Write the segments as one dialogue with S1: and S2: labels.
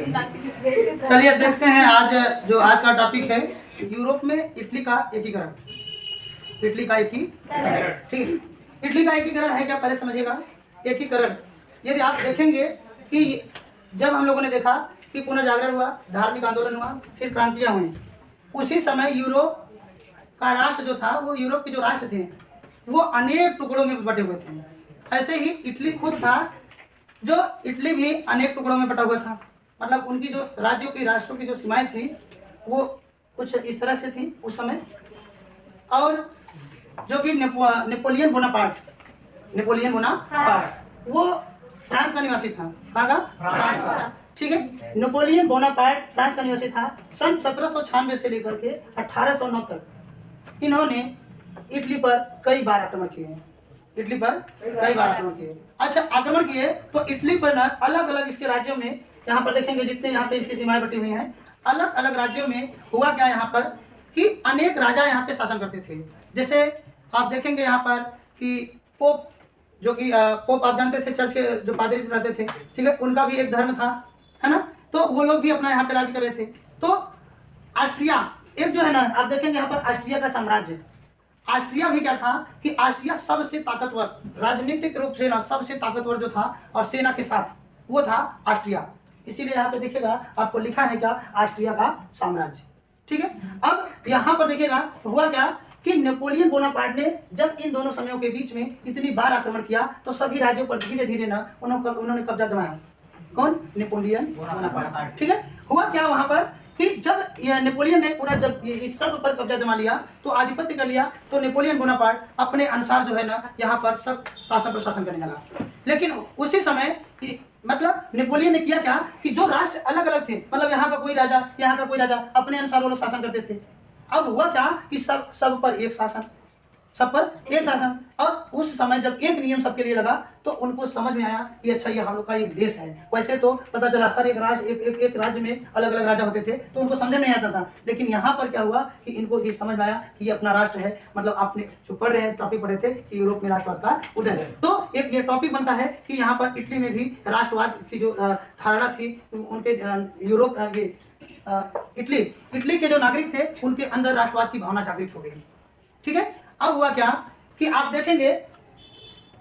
S1: चलिए देखते हैं आज का टॉपिक है यूरोप में इटली का एकीकरण। इटली का एकीकरण, ठीक है। इटली का एकीकरण है क्या, पहले समझिएगा। एकीकरण, यदि आप देखेंगे कि जब हम लोगों ने देखा कि पुनर्जागरण हुआ, धार्मिक आंदोलन हुआ, फिर क्रांतियां हुई, उसी समय यूरोप का राष्ट्र जो था, वो यूरोप के जो राष्ट्र थे वो अनेक टुकड़ों में बटे हुए थे। ऐसे ही इटली खुद था, जो इटली भी अनेक टुकड़ों में बटा हुआ था। मतलब उनकी जो राज्यों की, राष्ट्रों की जो सीमाएं थी वो कुछ इस तरह से थी उस समय। और जो कि नेपोलियन बोनापार्ट वो फ्रांस का निवासी था। कहाँ का? फ्रांस का, ठीक है। नेपोलियन बोनापार्ट फ्रांस का निवासी था। सन 1796 से लेकर के 1809 तक इन्होंने इटली पर कई बार आक्रमण किए हैं। इटली पर कई बार आक्रमण किए। अच्छा, आक्रमण किए तो इटली पर ना अलग अलग इसके राज्यों में, यहाँ पर देखेंगे जितने यहाँ पे इसकी सीमाएं बटी हुई हैं, अलग अलग राज्यों में हुआ क्या यहाँ पर कि अनेक राजा यहाँ पे शासन करते थे। जैसे आप देखेंगे यहाँ पर कि पोप, जो कि पोप आप जानते थे, चर्च के जो पादरी रहते थे, ठीक है, उनका भी एक धर्म था, है ना। तो वो लोग भी अपना यहाँ पे राज कर रहे थे। तो ऑस्ट्रिया एक जो है ना, आप देखेंगे यहाँ पर ऑस्ट्रिया का साम्राज्य। ऑस्ट्रिया भी क्या था कि ऑस्ट्रिया सबसे ताकतवर, राजनीतिक रूप से ना सबसे ताकतवर जो था और सेना के साथ, वो था ऑस्ट्रिया। इसीलिए यहाँ पे देखिएगा आपको लिखा है क्या, ऑस्ट्रिया का साम्राज्य, ठीक है। अब यहाँ पर देखिएगा हुआ क्या कि नेपोलियन बोनापार्ट ने जब इन दोनों समयों के बीच में इतनी बार आक्रमण किया तो सभी राज्यों पर धीरे धीरे ना उन्होंने कब्जा जमाया। कौन? नेपोलियन बोनापार्ट, ठीक है। हुआ क्या वहां पर कि जब नेपोलियन ने पूरा जब इस सब पर कब्जा जमा लिया, तो आधिपत्य कर लिया, तो नेपोलियन बोनापार्ट अपने अनुसार जो है ना यहाँ पर सब शासन प्रशासन करने लगा। लेकिन उसी समय मतलब नेपोलियन ने किया क्या कि जो राष्ट्र अलग अलग थे, मतलब यहाँ का कोई राजा, यहाँ का कोई राजा, अपने अनुसार वो लोग शासन करते थे। अब हुआ क्या कि सब पर एक शासन, सब पर एक शासन। और उस समय जब एक नियम सबके लिए लगा तो उनको समझ में आया कि अच्छा ये हम लोग का एक देश है। वैसे तो पता चला हर एक राज्य एक राज्य में अलग अलग राजा होते थे, तो उनको समझ में नहीं आता था। लेकिन यहाँ पर क्या हुआ कि इनको ये समझ में आया कि ये अपना राष्ट्र है। मतलब आपने जो पढ़ रहे हैं, टॉपिक पढ़े थे कि यूरोप में राष्ट्रवाद का उदय, तो एक ये टॉपिक बनता है कि यहाँ पर इटली में भी राष्ट्रवाद की जो धारणा थी, उनके यूरोप इटली के जो नागरिक थे उनके अंदर राष्ट्रवाद की भावना जागृत हो गई, ठीक है। अब हुआ क्या कि आप देखेंगे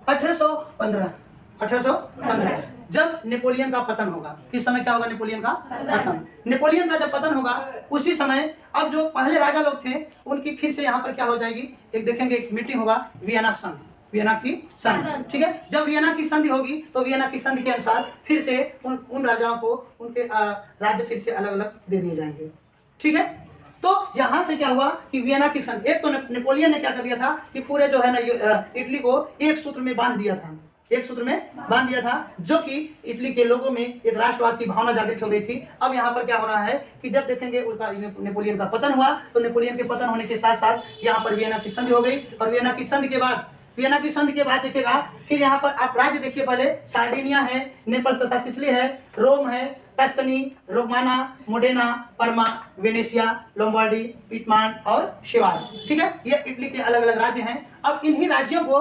S1: 1815 जब नेपोलियन का पतन होगा। इस समय क्या होगा? नेपोलियन का पतन। नेपोलियन का जब पतन होगा उसी समय अब जो पहले राजा लोग थे उनकी फिर से यहाँ पर क्या हो जाएगी, एक देखेंगे एक मीटिंग होगा, वियना की संधि, ठीक है। जब वियना की संधि होगी तो वियना की संधि के अनुसार फिर से उन राजाओं को उनके राज्य फिर से अलग अलग दे दिए जाएंगे, ठीक है। तो यहां से क्या हुआ कि वियना की संधि, एक तो नेपोलियन ने क्या कर दिया था कि पूरे जो है ना इटली को एक सूत्र में बांध दिया था, जो कि इटली के लोगों में एक राष्ट्रवाद की भावना जागृत हो गई थी। अब यहाँ पर क्या हो रहा है कि जब देखेंगे उनका नेपोलियन का पतन हुआ, तो नेपोलियन के पतन होने के साथ साथ यहाँ पर वियना की संधि हो गई। और वियना की संधि के बाद देखिएगा फिर यहाँ पर आप राज्य देखिए, पहले सार्डिनिया है, नेपल्स तथा सिसिली है, रोम है, टस्कनी, रोमाना, मोडेना, परमा, वेनेशिया, लोम्बार्डी, पिटमांड और शिवार, ठीक है। ये इटली के अलग अलग राज्य हैं। अब इन्हीं राज्यों को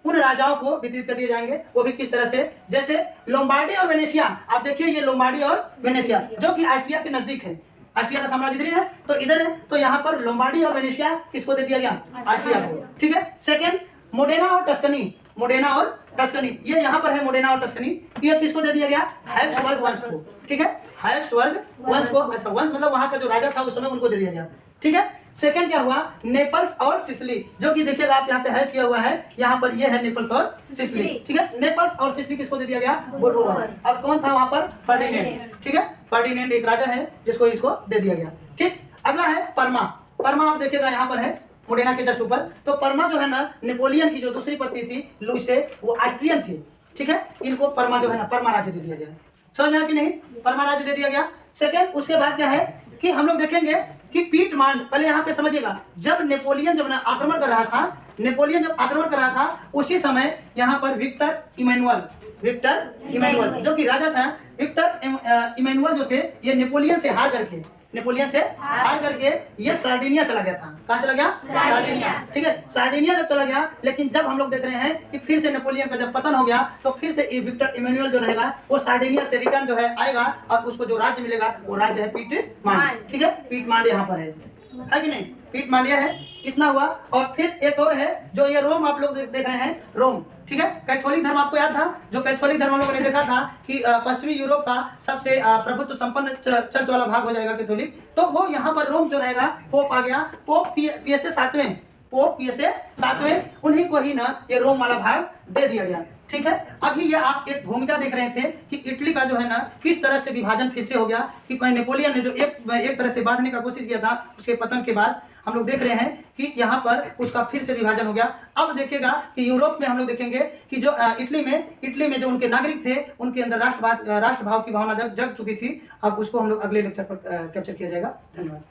S1: उन राजाओं को वितरित कर दिए जाएंगे। वो भी किस तरह से, जैसे लोम्बार्डी और वेनेशिया, आप देखिए ये लोम्बार्डी और वेनेशिया जो कि ऑस्ट्रिया के नजदीक है। ऑस्ट्रिया का साम्राज्य इधर है तो इधर है, तो यहाँ पर लोम्बार्डी और वेनेशिया किसको दे दिया गया? ऑस्ट्रिया को, ठीक है। सेकेंड मोडेना और टस्कनी, ये यहाँ पर है मोडेना और टस्कनी, ये किसको दे दिया गया? हैब्सबर्ग वंश को, ठीक है। हैब्सबर्ग वंश को, ऐसा वंश मतलब वहां का जो राजा था उस समय उनको दे दिया गया, ठीक है। सेकंड क्या हुआ? नेपल्स और सिसिली, जो कि देखिएगा आप यहाँ पे हैश किया हुआ है, यहाँ पर ये है नेपल्स और सिसिली, ठीक है। नेपल्स और सिसिली किसको दे दिया गया? बोर्बो वंश। और कौन था वहां पर? फर्डिनेंड, ठीक है। फर्डिनेंड एक राजा है जिसको इसको दे दिया गया, ठीक। अगला है परमा। आप देखिएगा यहाँ पर है मोडेना के जस्ट ऊपर। तो परमा जो है ना, नेपोलियन की जो दूसरी पत्नी थी लुइसे, वो ऑस्ट्रियन थी, ठीक है। इनको परमा जो है ना, परमा राज्य दे दिया गया। समझ में आया कि नहीं? परमा राज्य दे दिया गया। सेकंड, उसके बाद क्या है कि हम लोग देखेंगे कि पीटमांड, पहले यहाँ पे समझिएगा, जब नेपोलियन जब ना आक्रमण कर रहा था नेपोलियन जब आक्रमण कर रहा था उसी समय यहाँ पर विक्टर इमैनुअल जो कि राजा था, विक्टर इमैनुअल जो थे ये नेपोलियन से हार करके ये सार्डिनिया चला गया था। कहाँ चला गया? सार्डिनिया। ठीक है, सार्डिनिया जब चला गया, लेकिन जब हम लोग देख रहे हैं कि फिर से नेपोलियन का जब पतन हो गया तो फिर से ये विक्टर इमैनुअल जो रहेगा वो सार्डिनिया से रिटर्न जो है आएगा और उसको जो राज्य मिलेगा वो राज्य है पीटमांड। ठीक है, पीटमांड यहाँ पर है कि नहीं? पीटमांडिया है, इतना हुआ। और फिर एक और है जो ये रोम, आप लोग देख रहे हैं रोम। ठीक है, कैथोलिक धर्म आपको याद था, जो कैथोलिक धर्म हम लोगों ने देखा था कि पश्चिमी यूरोप का सबसे प्रभुत्व संपन्न चर्च वाला भाग हो जाएगा कैथोलिक, तो वो यहाँ पर रोम जो रहेगा पोप आ गया, पोप पियस सातवें, उन्हीं को ही ना ये रोम वाला भाग दे दिया गया। ठीक है, अभी ये आप एक भूमिका देख रहे थे कि इटली का जो है ना किस तरह से विभाजन फिर से हो गया, कि नेपोलियन ने जो एक तरह से बांधने का कोशिश किया था उसके पतन के बाद हम लोग देख रहे हैं कि यहाँ पर उसका फिर से विभाजन हो गया। अब देखिएगा कि यूरोप में हम लोग देखेंगे कि जो इटली में जो उनके नागरिक थे उनके अंदर राष्ट्रभाव की भावना जग चुकी थी। अब उसको हम लोग अगले लेक्चर पर कैप्चर किया जाएगा। धन्यवाद।